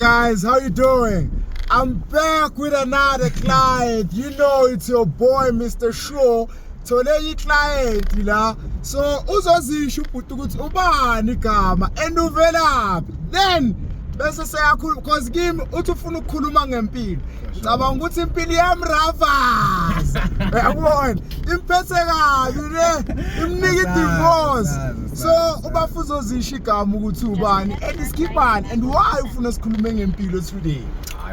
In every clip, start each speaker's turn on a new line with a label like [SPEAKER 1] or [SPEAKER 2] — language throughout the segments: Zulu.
[SPEAKER 1] Guys, how you doing? I'm back with another client. You know it's your boy Mr. Shaw. Tole client la. So uzozisho ubhuti ukuthi ubani igama and uvelaphi. Then bese siyakhuluma because kimi uthi ufuna ukukhuluma ngempilo. Ngicabanga ukuthi impilo yamravaza. Uyabona? Imphethe kabi le. Imnika divorce. So ubafuzo uzisho igama ukuthi ubani and iskipani and why ufuna sikhulume ngempilo today?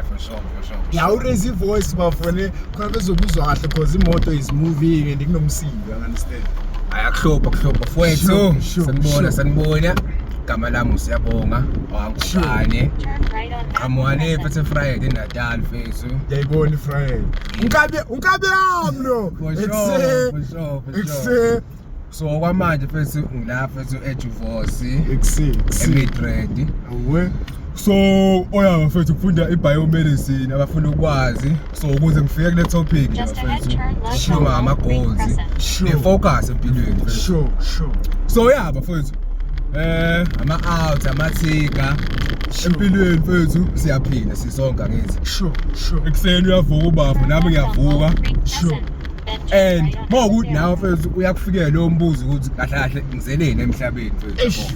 [SPEAKER 2] For sure.
[SPEAKER 1] Yeah, I raise your voice, my friend. Because the motor is moving and you know see. You understand?
[SPEAKER 2] Ayakuhlupha mfowethu. Sanibona. Igama lami usiyabonga. Wangubani. Amwane phethe Friday Natal mfethu.
[SPEAKER 1] Yayibona Friday. Unkabe yami lo.
[SPEAKER 2] For sure. So kwamanje mfethu ngila mfethu eDivorce. Emidred.
[SPEAKER 1] Awe.
[SPEAKER 2] So oya mfethu ukufunda iBiomedicine abafuna ukwazi so ukuze ngifike kule topic mfethu shuma ama goals focus empilweni
[SPEAKER 1] sure
[SPEAKER 2] so yeah mfethu ama out amathika empilweni mfethu siyaphila sisonke ngithi
[SPEAKER 1] sure
[SPEAKER 2] ekuseni uyavuka ubafu nami ngiyavuka
[SPEAKER 1] sure
[SPEAKER 2] and mawukuthi nawe mfethu uyakufikela lo mbuzo ukuthi kahle ngizeleni emhlabeni mfethu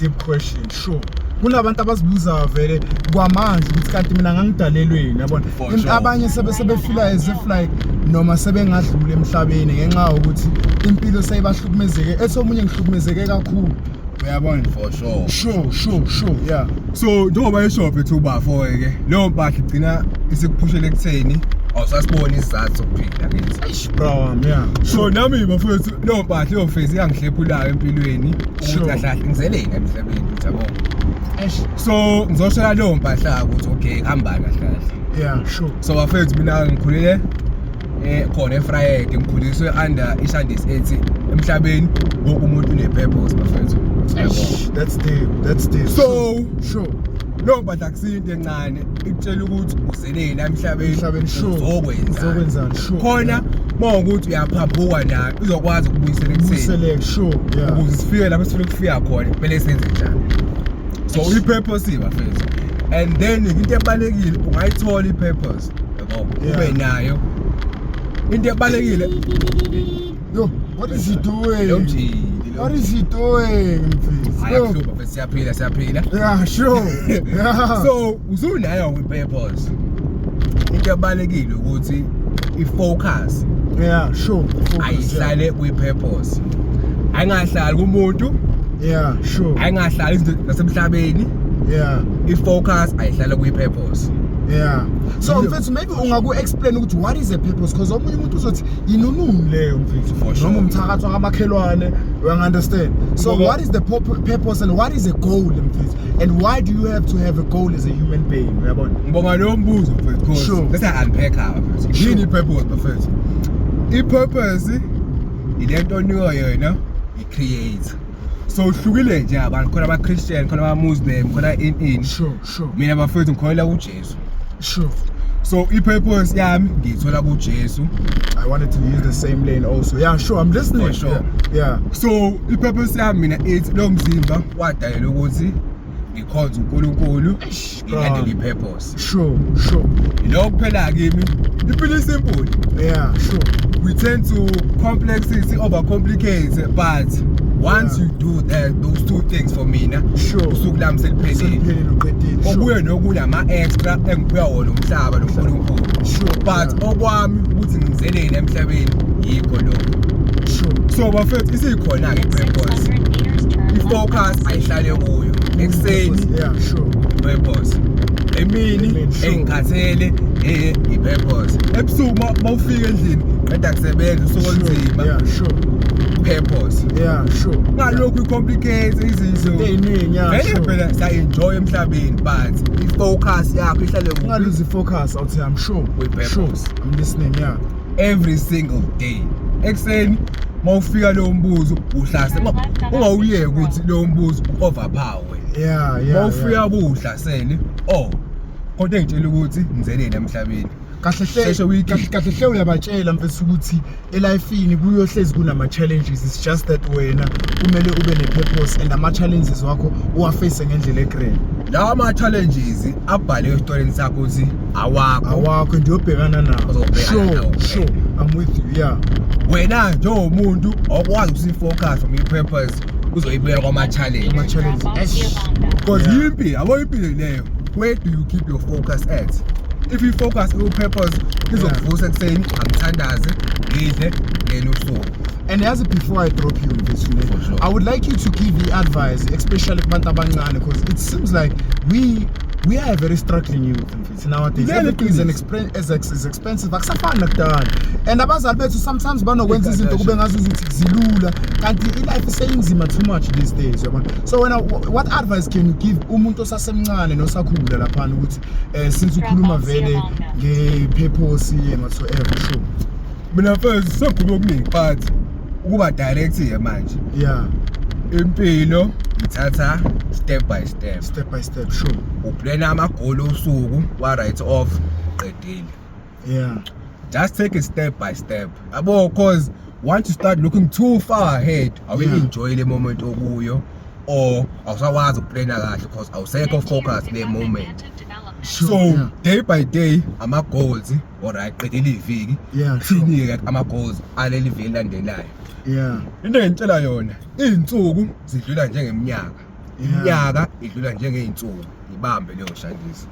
[SPEAKER 1] deep question sure kunabantu abazibuza vele kwamanje ukuthi kanti mina ngangidalelweni yabona abanye sebefila as if like noma sebengadlula emhlabeni ngenxa ukuthi impilo sayibahlukumezeke ethomunye ngihlukumezeke kakhulu uyabona
[SPEAKER 2] for
[SPEAKER 1] sure yeah
[SPEAKER 2] so njengoba eshop ethuba for ke leyo mpahla igcina isikuphushela ekutheni awusasibona isizathu sokuphila ngithi
[SPEAKER 1] bro yeah
[SPEAKER 2] so nami bafethu leyo mpahla leyo phase iyangihlephulayo empilweni ukuthi kahle ngizeleni emhlabeni uyabona so ngizoshola leyo mpahla ukuthi okay hambani kahle
[SPEAKER 1] yeah sure
[SPEAKER 2] so bafethu mina ngikhulele khona eFriday ngikhuliswe under ishandisi ethi emhlabeni wonke umuntu une purpose bafethu
[SPEAKER 1] that's deep
[SPEAKER 2] so
[SPEAKER 1] sure
[SPEAKER 2] lo mpahla akusinto encane ikutshela ukuthi uzeleni emhlabeni
[SPEAKER 1] uzokwenza sure
[SPEAKER 2] khona mawukuthi uyaphambuka nayo uzokwazi ukubuyisela ekutheni
[SPEAKER 1] sure yeah
[SPEAKER 2] ukuze sifike lapho sifuna ukufika khona kumele senze njani so i-purpose bafethu and then into ebalekile ungayithola i-purpose yabo ube nayo into ebalekile
[SPEAKER 1] yo what is he doing
[SPEAKER 2] lo mjili
[SPEAKER 1] what is he doing
[SPEAKER 2] ayakuhlupa bese siyaphila
[SPEAKER 1] yeah sure yeah
[SPEAKER 2] so usunayo i-purpose into ebalekile ukuthi i-focus
[SPEAKER 1] yeah sure
[SPEAKER 2] ayihlale kwi-purpose ayingahlali kumuntu
[SPEAKER 1] yeah sure
[SPEAKER 2] ayingahlali izinto zasemhlabeni
[SPEAKER 1] yeah
[SPEAKER 2] i-focus ayihlala kwi-purpose
[SPEAKER 1] yeah so mfethu maybe ungaku explain ukuthi what is a purpose because omunye umuntu uzothi inununu leyo mfethu noma umthakatho ngamakhelwane you understand so what is the purpose and what is a goal mfethu and why do you have to have a goal as a human being uyabona
[SPEAKER 2] ngibonga lo mbuzo mfethu
[SPEAKER 1] sure
[SPEAKER 2] let's unpack mfethu yini i-purpose mfethu i-purpose ilento onikwa yona i-create so uhlukile nje abantu khona ama-Christian khona ama-Muslim khona in
[SPEAKER 1] sure
[SPEAKER 2] mina bafethu ngikholela kuJesu
[SPEAKER 1] sure
[SPEAKER 2] so i-purpose yami ngiyithola kuJesu
[SPEAKER 1] I wanted to use the same lane also yeah sure I'm listening
[SPEAKER 2] for sure
[SPEAKER 1] yeah
[SPEAKER 2] so i-purpose yami mina ithi lo mzimba wadayela ukuthi ngikhonze uNkulunkulu ngilandele i-purpose
[SPEAKER 1] sure
[SPEAKER 2] lokho phela kimi impilo isimple
[SPEAKER 1] yeah sure
[SPEAKER 2] we tend to complexity overcomplicate but once you do those two things for mina
[SPEAKER 1] sure
[SPEAKER 2] usuku lami seliphelile okuye nokuya ama-extra engiphiwa wona umhlaba noNkulunkulu
[SPEAKER 1] sure
[SPEAKER 2] but okwami ukuthi ngizeleni emhlabeni yikho lokho
[SPEAKER 1] sure
[SPEAKER 2] so bafethu isikhona-ke i-purpose i-focus ayihlale kuyo ekuseni
[SPEAKER 1] yeah sure
[SPEAKER 2] purpose emini engikhathele i-purpose ebusuku mawufika endlini qeda kusebenza usuku olunzima
[SPEAKER 1] yeah sure
[SPEAKER 2] purpose
[SPEAKER 1] yeah sure
[SPEAKER 2] ngalokhu i-complicate izinto
[SPEAKER 1] eyiningi yeah
[SPEAKER 2] sure phela siya-enjoy emhlabeni but i-focus yakho ihlale kuyo
[SPEAKER 1] ungalose i-focus I'll say I'm sure
[SPEAKER 2] with purpose
[SPEAKER 1] I'm listening yeah
[SPEAKER 2] every single day ekuseni mawufika lo mbuzo uhlase ungawuyeki ukuthi lo mbuzo overpower
[SPEAKER 1] yeah
[SPEAKER 2] mawufika kuhlasele kodwa engitshela ukuthi ngizeleni emhlabeni
[SPEAKER 1] kahle hle uyabatshela mfethu ukuthi elifeini kuyohlezi kunama challenges, it's just that wena kumele ube ne purpose and ama challenges wakho uwaface ngendlela egrand.
[SPEAKER 2] Lawa ama challenges abhale estoryini sakho ukuthi
[SPEAKER 1] awakho ndiyobhekana nawo. Sure, I'm with you. Yeah,
[SPEAKER 2] wena njengomuntu okwazi ukufocus on your purpose uzoyibeka kwama challenges because impilo leyo, where do you keep your focus at? If you focus on your purpose, izokuvusa ekuseni angithandaze ngidle ngelusuku.
[SPEAKER 1] And as before I drop you in this,
[SPEAKER 2] sure.
[SPEAKER 1] I would like you to give the advice, especially kubantu abancane, because it seems like we are a very struggling youth nowadays. Everything is expensive. Akusafani nakudala. And abazali bethu sometimes banokwenza izinto kube ngazuthi zilula, kanti life is sayinzima too much these days, yabona. So what advice can you give umuntu osasemncane nosakhula lapha ukuthi since ukhuluma vele nge-purpose and whatsoever? Sure.
[SPEAKER 2] Mina first sokhuluma okuningi but ukuba direct here manje.
[SPEAKER 1] Yeah.
[SPEAKER 2] Impilo ithatha step by step.
[SPEAKER 1] Sure.
[SPEAKER 2] Uplana amagoli osuku wa write off qedile.
[SPEAKER 1] Yeah.
[SPEAKER 2] Just take it step by step. Abo, cause once you start looking too far ahead, I will enjoy the moment okuyo or awusawazi ukuplana kahle because awusekho focus le moment.
[SPEAKER 1] Sure,
[SPEAKER 2] so day by day ama goals alright qedile iviki. Shinike ama goals aleli viki landelayo.
[SPEAKER 1] Yeah.
[SPEAKER 2] Into engitshela yona, izinsuku zidlula njengeminyaka. Iminyaka idlula njengeinsuku. Ibambe leyo shandisi.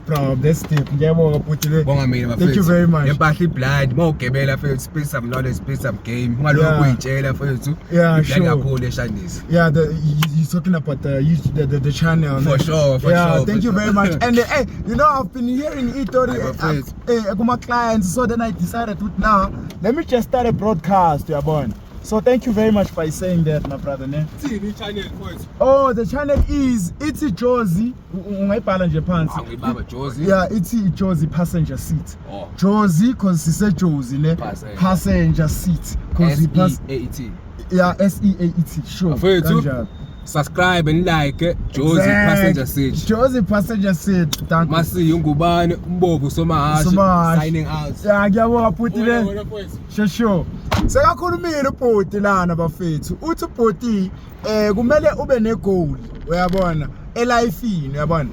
[SPEAKER 1] Bro, that's deep. Ngiyabonga futhi le.
[SPEAKER 2] Bonga mina
[SPEAKER 1] Thank you very much.
[SPEAKER 2] Yempahla blind, mawugebela futhi spend some knowledge, spend some game. Ungalokho uyitshela futhi.
[SPEAKER 1] Yeah, sure.
[SPEAKER 2] Kakhulu eshandisi.
[SPEAKER 1] Yeah, you're talking about the channel.
[SPEAKER 2] For sure.
[SPEAKER 1] Thank you very much. And hey, you know I've been hearing it my clients, so then I decided now let me just start a broadcast, yabona. So thank you very much by saying that, my brother. Ne? Oh, the channel is It's Josie.
[SPEAKER 2] Josie.
[SPEAKER 1] Yeah, it's Josie passenger seat.
[SPEAKER 2] Oh.
[SPEAKER 1] Josie, cause she said Josie, ne? Passenger seat.
[SPEAKER 2] S-E-A-E-T.
[SPEAKER 1] Yeah, S-E-A-E-T. Sure.
[SPEAKER 2] Subscribe and like Josie passenger seat.
[SPEAKER 1] Josie passenger seat. Thank you.
[SPEAKER 2] Masi ungubane umbovu Somahashi signing out.
[SPEAKER 1] Yeah, ngiyabonga futhi le. Sure. Sekakhulumile ubhoti lana bafethu. Uthi ubhoti kumele ube ne goal, uyabona? Elifeini, uyabona?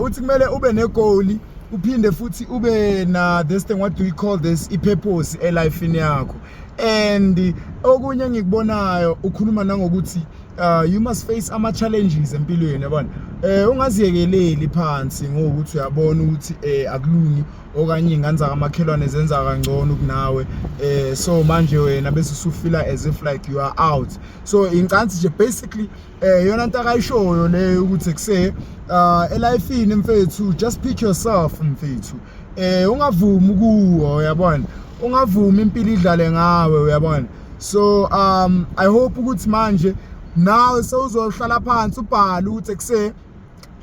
[SPEAKER 1] Uthi kumele ube ne goal, uphinde futhi ube na this thing, what do we call this? I-purpose elifeini yakho. And okunye ngikubonayo ukhuluma nangokuthi you must face ama challenges empilweni, yabona. Ungaziyekeleli phansi ngokuthi uyabona ukuthi akulungi okanye ingane amakhelwane zenza kangcono kunawe, so manje wena bese usufila as if like you are out. So incansi nje basically yona into akayishoyo le ukuthi kuse elifeini mfethu, just pick yourself mfethu. Ungavumi ukuwo, yabona. Ungavumi impilo idlale ngawe, uyabona. So I hope ukuthi manje now sewuzohlala phansi ubhala ukuthi kuse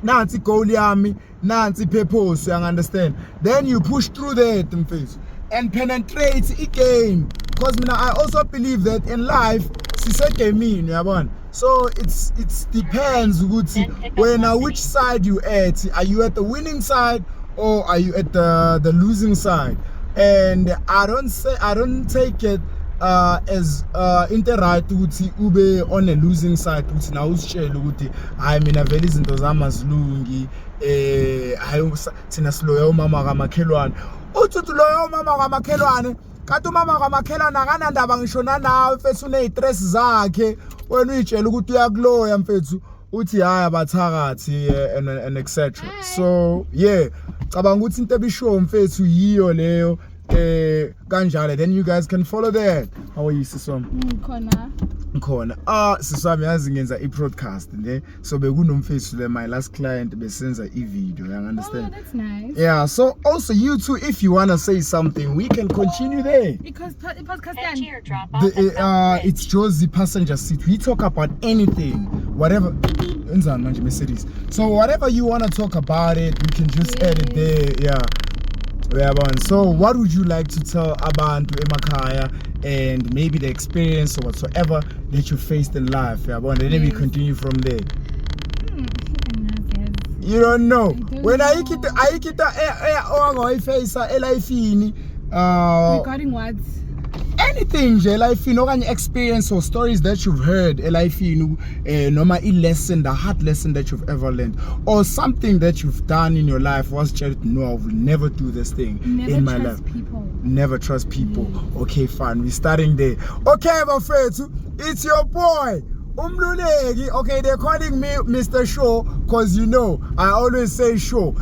[SPEAKER 1] nansi goal yami, nansi purpose, you understand? Then you push through that mfethu and penetrate i-game, because mina I also believe that in life sisegamini, uyabona. So it depends ukuthi wena which side you at. Are you at the winning side or are you at the losing side? And I don't take it as into right ukuthi ube on a losing side ukuthi na usitshela ukuthi hayi mina vele izinto zami azilungi, hayi thina siloya umama kamakhelwane. Uthi loya umama kamakhelwane, kanti umama kamakhelwane akanandaba ngishona nawe mfethu, une-stress zakhe, wena uyitshela ukuthi uyakuloya mfethu uthi hayi abathakathi and etc. So yeah, cabanga ukuthi into ebisho mfethu yiyo leyo kanjalo. Then you guys can follow that. How are you, Siswami? Khona Siswami yazi ngenza i-broadcast ne, so bekunomfethu le my last client besenza i-video, you understand?
[SPEAKER 3] Oh, that's nice.
[SPEAKER 1] Yeah, so also you too, if you want to say something we can continue there,
[SPEAKER 3] because podcast
[SPEAKER 1] it's Josie passenger seat. We talk about anything, whatever. Mercedes. So whatever you want to talk about it, we can just edit there. Yeah. So what would you like to tell abantu emakhaya and maybe the experience or whatsoever that you faced in life? And then we continue from there. You don't know. When
[SPEAKER 3] know.
[SPEAKER 1] ayikita ongoyifacea elifini
[SPEAKER 3] Regarding what?
[SPEAKER 1] anything nje elifini okanye experience or stories that you've heard elifini noma lesson, the hard lesson that you've ever learned, or something that you've done in your life was just no, I will never do this thing in my life. Never trust people. Okay, fine, we're starting there. Okay, my friends, it's your boy Umluleki. Okay, they're calling me Mr. Show because you know I always say show.